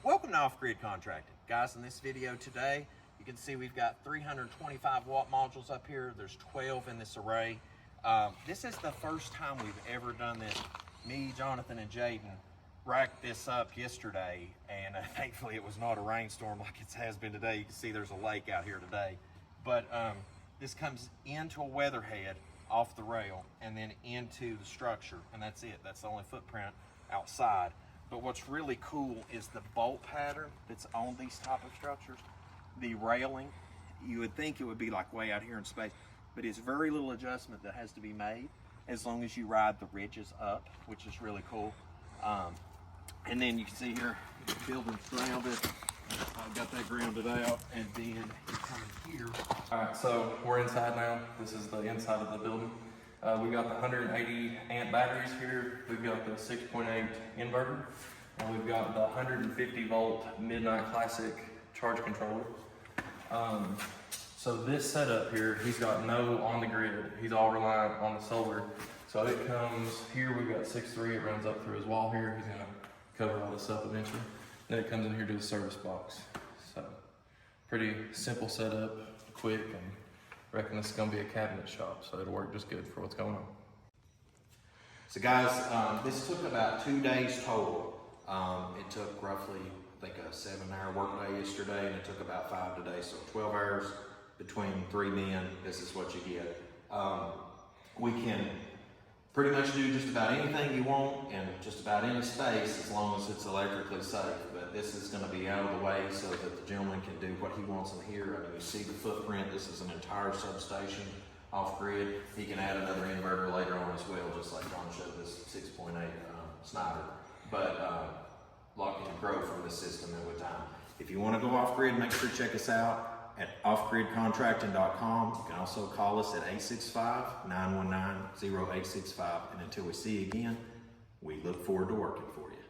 Welcome to Off Grid Contracting. Guys, in this video today, you can see we've got 325 watt modules up here. There's 12 in this array. This is the first time we've ever done this. Me, Jonathan, and Jaden racked this up yesterday, and thankfully it was not a rainstorm like it has been today. You can see there's a lake out here today. But this comes into a weatherhead off the rail and then into the structure, and that's it. That's the only footprint outside. But what's really cool is the bolt pattern that's on these type of structures. The railing, you would think it would be like way out here in space, but it's very little adjustment that has to be made as long as you ride the ridges up, which is really cool. And then you can see here, the building's grounded. I've got that grounded out, and then you come in here. All right, so we're inside now. This is the inside of the building. We've got the 180 amp batteries here. We've got the 6.8 inverter, and we've got the 150 volt Midnight Classic charge controller. So this setup here, he's got no on the grid. He's all reliant on the solar. So it comes here, we've got 6.3, it runs up through his wall here. He's gonna cover all this up eventually. Then it comes in here to the service box. So pretty simple setup, quick, and I reckon this is gonna be a cabinet shop, so it'll work just good for what's going on. So guys, this took about 2 days total. It took roughly, I think, a 7-hour workday yesterday, and it took about 5 today, so 12 hours between 3 men. This is what you get. We can pretty much do just about anything you want in just about any space as long as it's electrically safe. But this is going to be out of the way so that the gentleman can do what he wants in here. I mean, you see the footprint. This is an entire substation off grid. He can add another inverter later on as well, just like John showed this 6.8 Snyder. But a lot can grow from this system over time. If you want to go off grid, make sure to check us out at offgridcontracting.com. You can also call us at 865-919-0865. And until we see you again, we look forward to working for you.